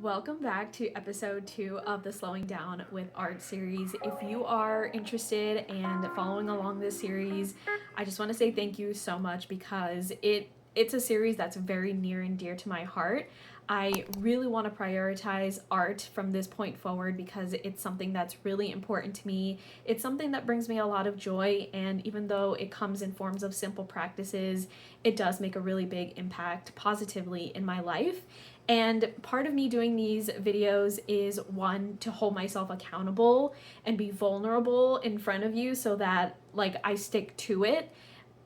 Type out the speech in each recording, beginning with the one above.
Welcome back to episode 2 of the Slowing Down with Art series. If you are interested and following along this series, I just want to say thank you so much because it's a series that's very near and dear to my heart. I really want to prioritize art from this point forward because it's something that's really important to me. It's something that brings me a lot of joy, and even though it comes in forms of simple practices, it does make a really big impact positively in my life. And part of me doing these videos is, one, to hold myself accountable and be vulnerable in front of you so that I stick to it,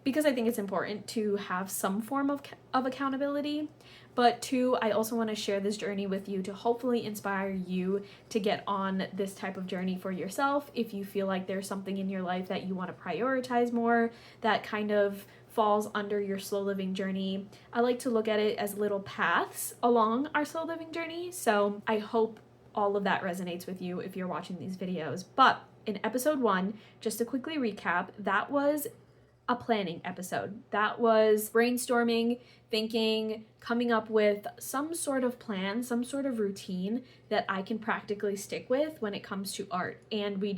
because I think it's important to have some form of accountability. But two, I also want to share this journey with you to hopefully inspire you to get on this type of journey for yourself. If you feel like there's something in your life that you want to prioritize more, that kind of falls under your slow living journey, I like to look at it as little paths along our slow living journey. So I hope all of that resonates with you if you're watching these videos. But in episode 1, just to quickly recap, that was a planning episode. That was brainstorming, thinking, coming up with some sort of plan, some sort of routine that I can practically stick with when it comes to art. And I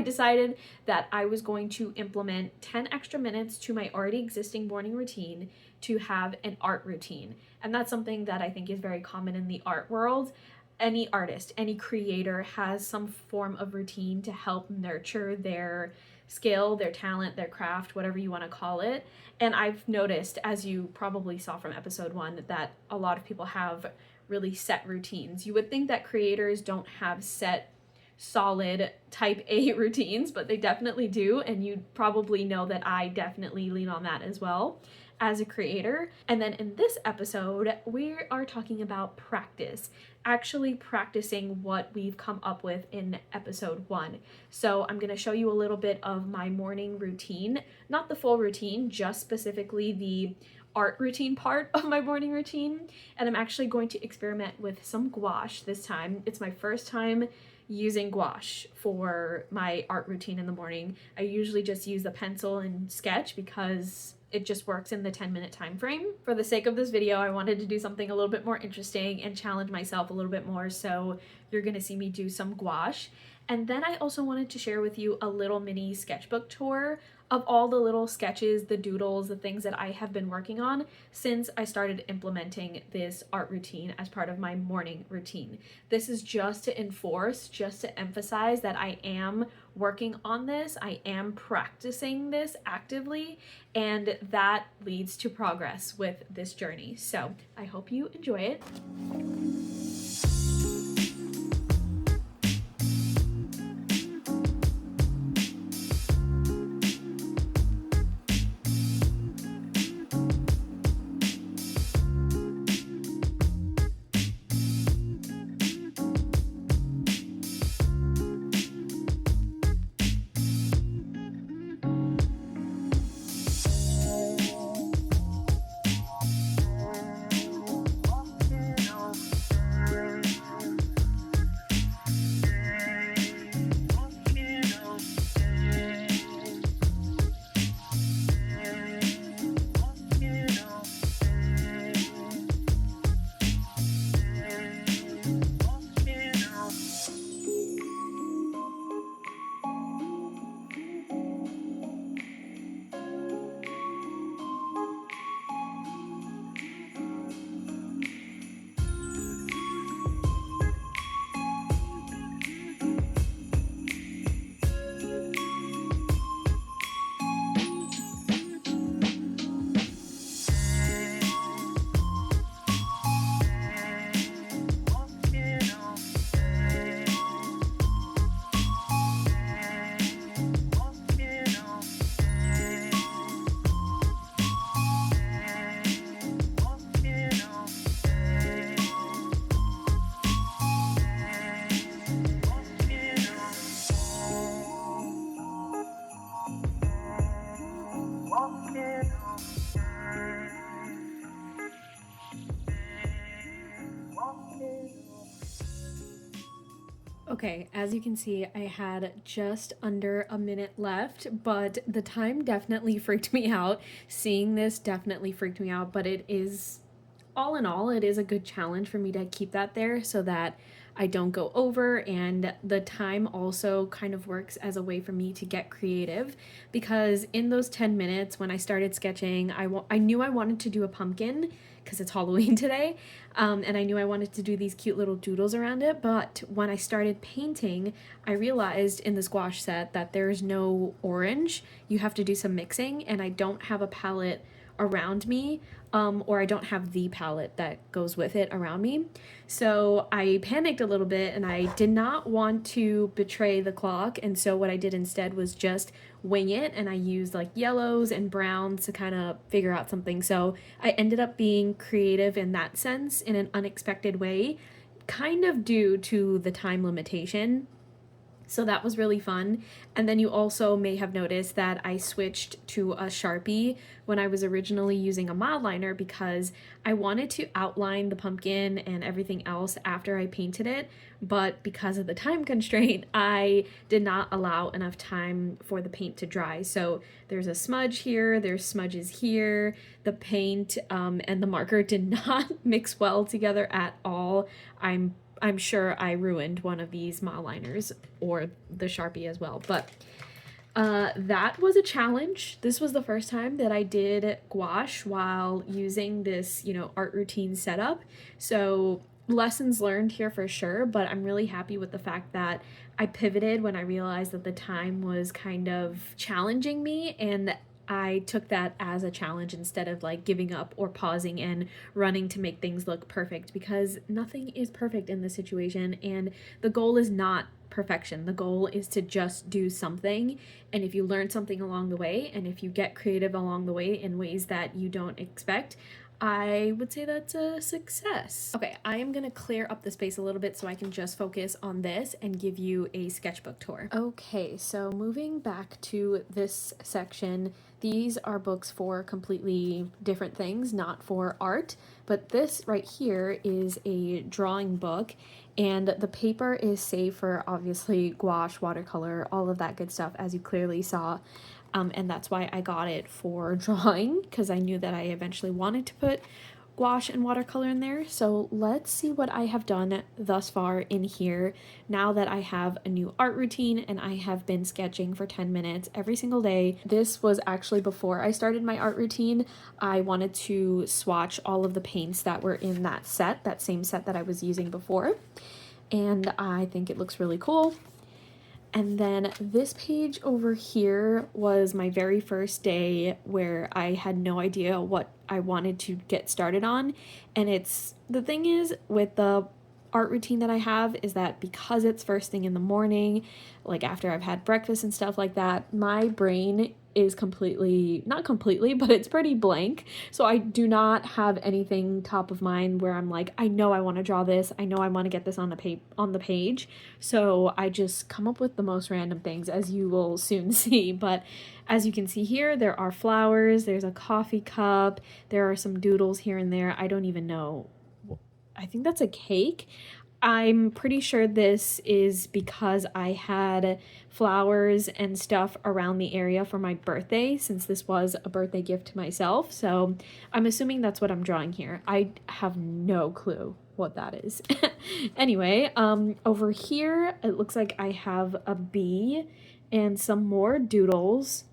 decided that I was going to implement 10 extra minutes to my already existing morning routine to have an art routine. And that's something that I think is very common in the art world. Any artist, any creator has some form of routine to help nurture their skill, their talent, their craft, whatever you want to call it. And I've noticed, as you probably saw from episode 1, that a lot of people have really set routines. You would think that creators don't have set, solid type A routines, but they definitely do. And you probably know that I definitely lean on that as well as a creator. And then in this episode, we are talking about practice, actually practicing what we've come up with in episode 1. So I'm going to show you a little bit of my morning routine, not the full routine, just specifically the art routine part of my morning routine. And I'm actually going to experiment with some gouache this time. It's my first time using gouache for my art routine in the morning. I usually just use the pencil and sketch because it just works in the 10-minute time frame. For the sake of this video, I wanted to do something a little bit more interesting and challenge myself a little bit more, so you're gonna see me do some gouache. And then I also wanted to share with you a little mini sketchbook tour of all the little sketches, the doodles, the things that I have been working on since I started implementing this art routine as part of my morning routine. This is just to enforce, just to emphasize that I am working on this, I am practicing this actively, and that leads to progress with this journey. So I hope you enjoy it. Okay, as you can see, I had just under a minute left, but the time definitely freaked me out. Seeing this definitely freaked me out, but it is all in all, it is a good challenge for me to keep that there so that I don't go over, and the time also kind of works as a way for me to get creative, because in those 10 minutes when I started sketching, I knew I wanted to do a pumpkin because it's Halloween today, and I knew I wanted to do these cute little doodles around it, but when I started painting, I realized in this gouache set that there's no orange. You have to do some mixing, and I don't have a palette around me, or I don't have the palette that goes with it around me. So I panicked a little bit and I did not want to betray the clock. And so what I did instead was just wing it, and I used like yellows and browns to kind of figure out something. So I ended up being creative in that sense in an unexpected way, kind of due to the time limitation. So that was really fun. And then you also may have noticed that I switched to a Sharpie when I was originally using a mild liner, because I wanted to outline the pumpkin and everything else after I painted it. But because of the time constraint, I did not allow enough time for the paint to dry. So there's a smudge here, there's smudges here. The paint and the marker did not mix well together at all. I'm sure I ruined one of these mild liners, or the Sharpie as well. But that was a challenge. This was the first time that I did gouache while using this, art routine setup. So lessons learned here for sure, but I'm really happy with the fact that I pivoted when I realized that the time was kind of challenging me, and I took that as a challenge instead of like giving up or pausing and running to make things look perfect, because nothing is perfect in this situation, and the goal is not perfection. The goal is to just do something, and if you learn something along the way, and if you get creative along the way in ways that you don't expect, I would say that's a success. Okay, I am gonna clear up the space a little bit so I can just focus on this and give you a sketchbook tour. Okay, so moving back to this section, these are books for completely different things, not for art, but this right here is a drawing book, and the paper is safe for obviously gouache, watercolor, all of that good stuff, as you clearly saw. And that's why I got it for drawing, because I knew that I eventually wanted to put gouache and watercolor in there. So let's see what I have done thus far in here now that I have a new art routine and I have been sketching for 10 minutes every single day. This was actually before I started my art routine. I wanted to swatch all of the paints that were in that set, that same set that I was using before, and I think it looks really cool. And then this page over here was my very first day, where I had no idea what I wanted to get started on. And the thing is with the art routine that I have is that because it's first thing in the morning, like after I've had breakfast and stuff like that, my brain is not completely, but it's pretty blank. So I do not have anything top of mind where I'm like, I know I want to draw this. I know I want to get this on the page. So I just come up with the most random things, as you will soon see. But as you can see here, there are flowers, there's a coffee cup, there are some doodles here and there. I don't even know. I think that's a cake. I'm pretty sure this is because I had flowers and stuff around the area for my birthday, since this was a birthday gift to myself. So I'm assuming that's what I'm drawing here. I have no clue what that is. Anyway, over here, it looks like I have a bee and some more doodles.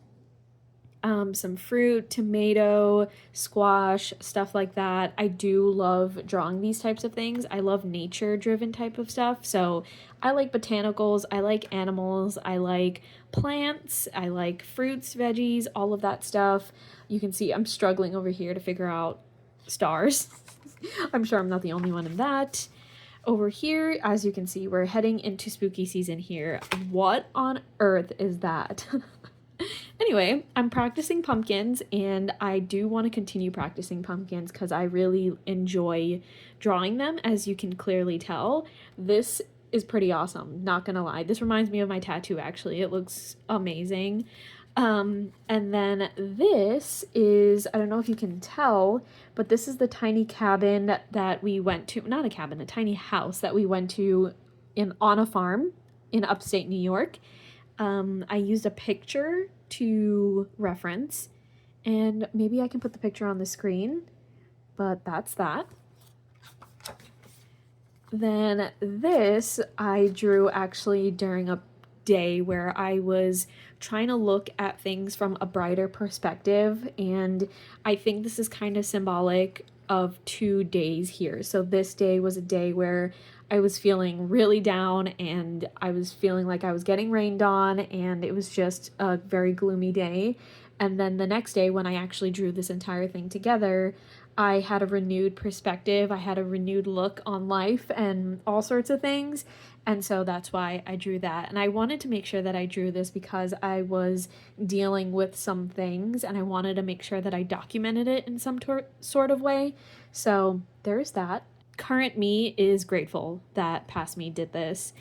Some fruit, tomato, squash, stuff like that. I do love drawing these types of things. I love nature-driven type of stuff. So I like botanicals, I like animals, I like plants, I like fruits, veggies, all of that stuff. You can see I'm struggling over here to figure out stars. I'm sure I'm not the only one in that. Over here, as you can see, we're heading into spooky season here. What on earth is that? Anyway, I'm practicing pumpkins, and I do want to continue practicing pumpkins because I really enjoy drawing them, as you can clearly tell. This is pretty awesome, not gonna lie. This reminds me of my tattoo, actually. It looks amazing. And then this is, I don't know if you can tell, but this is the tiny cabin that we went to, not a cabin, a tiny house that we went to on a farm in upstate New York. I used a picture to reference, and maybe I can put the picture on the screen, but that's that. Then this I drew actually during a day where I was trying to look at things from a brighter perspective, and I think this is kind of symbolic of 2 days here. So this day was a day where I was feeling really down and I was feeling like I was getting rained on, and it was just a very gloomy day. And then the next day, when I actually drew this entire thing together, I had a renewed perspective. I had a renewed look on life and all sorts of things. And so that's why I drew that. And I wanted to make sure that I drew this because I was dealing with some things and I wanted to make sure that I documented it in some sort of way. So there's that. Current me is grateful that past me did this.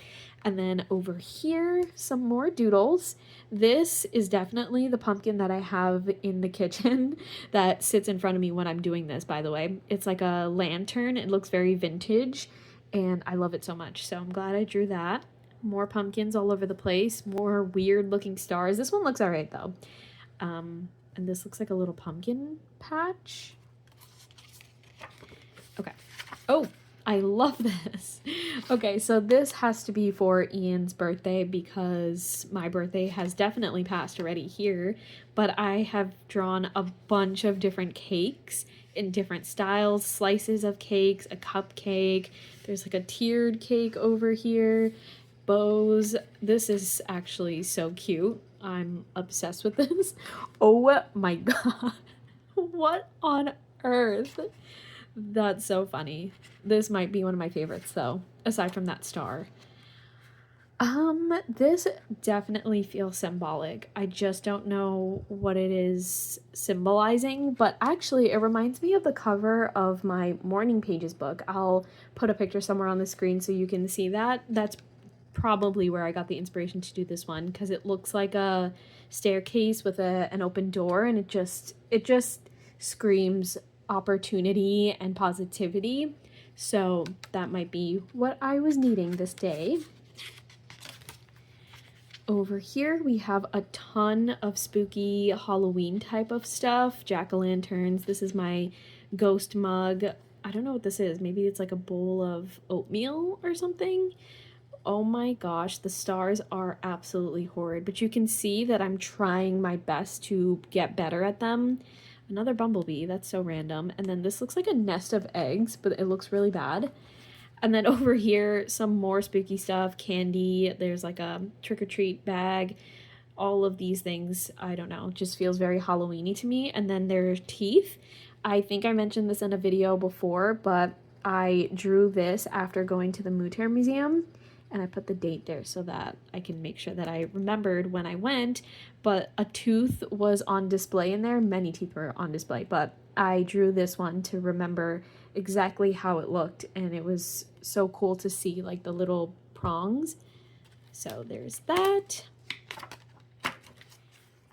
And then over here, some more doodles. This is definitely the pumpkin that I have in the kitchen that sits in front of me when I'm doing this, by the way. It's like a lantern. It looks very vintage, and I love it so much. So I'm glad I drew that. More pumpkins all over the place. More weird-looking stars. This one looks all right, though. And this looks like a little pumpkin patch. Okay. Oh, I love this. Okay, so this has to be for Ian's birthday because my birthday has definitely passed already here, but I have drawn a bunch of different cakes in different styles, slices of cakes, a cupcake, there's like a tiered cake over here, bows. This is actually so cute. I'm obsessed with this. Oh my god. What on earth? That's so funny. This might be one of my favorites though, aside from that star. This definitely feels symbolic. I just don't know what it is symbolizing, but actually it reminds me of the cover of my morning pages book. I'll put a picture somewhere on the screen so you can see that. That's probably where I got the inspiration to do this one because it looks like a staircase with an open door, and it just screams opportunity and positivity. So that might be what I was needing this day. Over here we have a ton of spooky Halloween type of stuff. Jack-o'-lanterns. This is my ghost mug. I don't know what this is. Maybe it's like a bowl of oatmeal or something. Oh my gosh, the stars are absolutely horrid, but you can see that I'm trying my best to get better at them. Another bumblebee, that's so random. And then this looks like a nest of eggs, but it looks really bad. And then over here, some more spooky stuff, candy, there's like a trick-or-treat bag. All of these things, I don't know, just feels very Halloween-y to me. And then there's teeth. I think I mentioned this in a video before, but I drew this after going to the Mutter Museum. And I put the date there so that I can make sure that I remembered when I went, but a tooth was on display in there. Many teeth were on display, but I drew this one to remember exactly how it looked, and it was so cool to see like the little prongs. So there's that.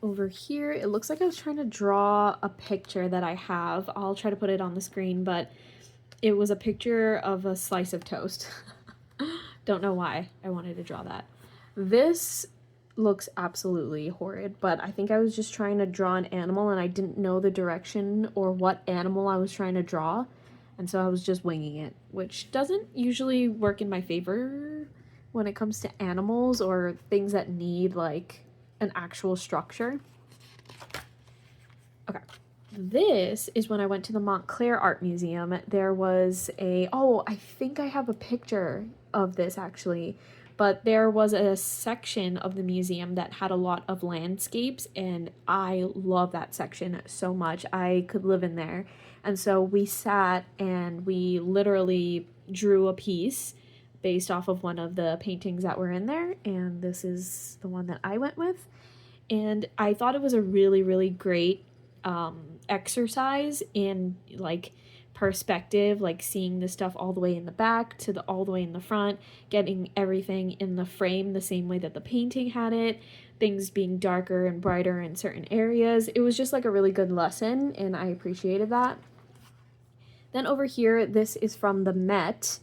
Over here, it looks like I was trying to draw a picture that I have. I'll try to put it on the screen, but it was a picture of a slice of toast. Don't know why I wanted to draw that. This looks absolutely horrid, but I think I was just trying to draw an animal and I didn't know the direction or what animal I was trying to draw, and so I was just winging it, which doesn't usually work in my favor when it comes to animals or things that need like an actual structure. Okay. This is when I went to the Montclair Art Museum. There was I think I have a picture of this actually, but there was a section of the museum that had a lot of landscapes, and I love that section so much. I could live in there. And so we sat and we literally drew a piece based off of one of the paintings that were in there, and this is the one that I went with. And I thought it was a really, really great exercise in like perspective, like seeing the stuff all the way in the back to all the way in the front, getting everything in the frame the same way that the painting had it, things being darker and brighter in certain areas. It was just like a really good lesson, and I appreciated that. Then over here, this is from the Met,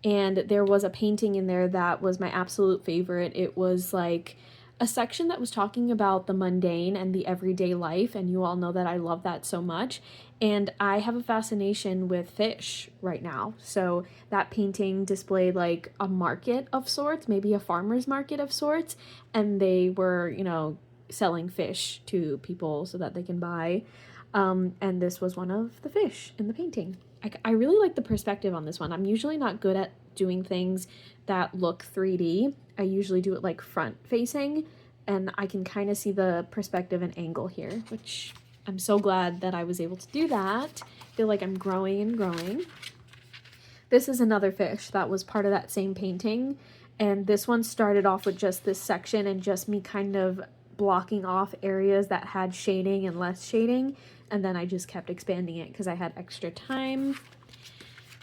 and there was a painting in there that was my absolute favorite. It was like a section that was talking about the mundane and the everyday life, and you all know that I love that so much. And I have a fascination with fish right now. So that painting displayed like a market of sorts, maybe a farmer's market of sorts, and they were, you know, selling fish to people so that they can buy. And this was one of the fish in the painting. I really like the perspective on this one. I'm usually not good at doing things that look 3D. I usually do it like front facing, and I can kind of see the perspective and angle here, which I'm so glad that I was able to do that. I feel like I'm growing and growing. This is another fish that was part of that same painting, and this one started off with just this section and just me kind of blocking off areas that had shading and less shading, and then I just kept expanding it because I had extra time.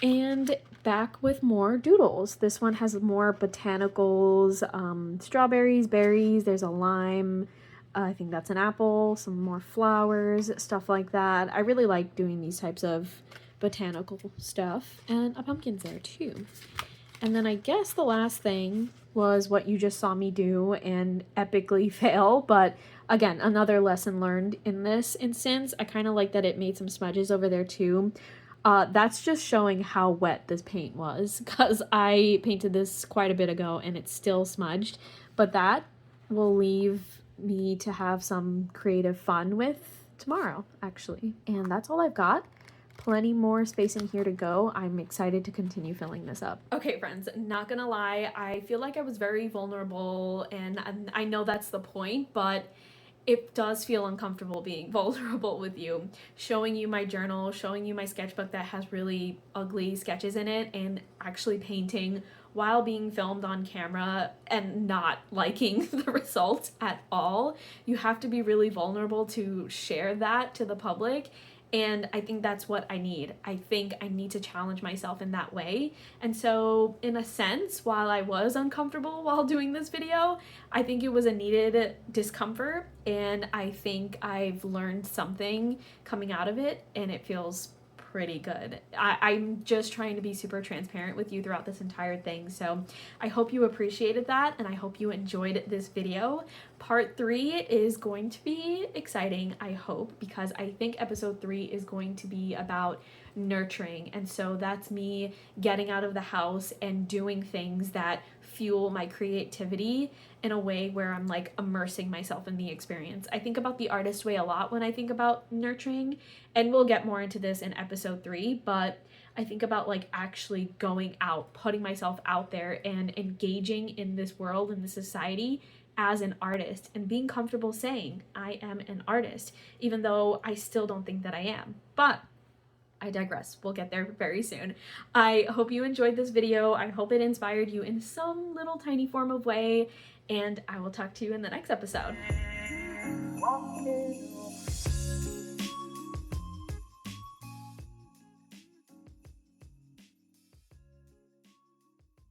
And back with more doodles. This one has more botanicals, strawberries, berries, there's a lime, I think that's an apple, some more flowers, stuff like that. I really like doing these types of botanical stuff, and a pumpkin's there too. And then I guess the last thing was what you just saw me do and epically fail, but again, another lesson learned in this instance. I kind of like that it made some smudges over there too. That's just showing how wet this paint was, because I painted this quite a bit ago and it's still smudged, but that will leave me to have some creative fun with tomorrow, actually. And that's all I've got. Plenty more space in here to go. I'm excited to continue filling this up. Okay, friends, not gonna lie, I feel like I was very vulnerable, and I know that's the point, but it does feel uncomfortable being vulnerable with you, showing you my journal, showing you my sketchbook that has really ugly sketches in it, and actually painting while being filmed on camera and not liking the result at all. You have to be really vulnerable to share that to the public. And I think that's what I need. I think I need to challenge myself in that way. And so in a sense, while I was uncomfortable while doing this video, I think it was a needed discomfort. And I think I've learned something coming out of it, and it feels pretty good. I'm just trying to be super transparent with you throughout this entire thing. So I hope you appreciated that, and I hope you enjoyed this video. Part 3 is going to be exciting, I hope, because I think episode 3 is going to be about nurturing. And so that's me getting out of the house and doing things that fuel my creativity in a way where I'm like immersing myself in the experience. I think about the artist way a lot when I think about nurturing, and we'll get more into this in episode 3, but I think about like actually going out, putting myself out there and engaging in this world and this society as an artist, and being comfortable saying I am an artist, even though I still don't think that I am. But I digress. We'll get there very soon. I hope you enjoyed this video. I hope it inspired you in some little tiny form of way, and I will talk to you in the next episode.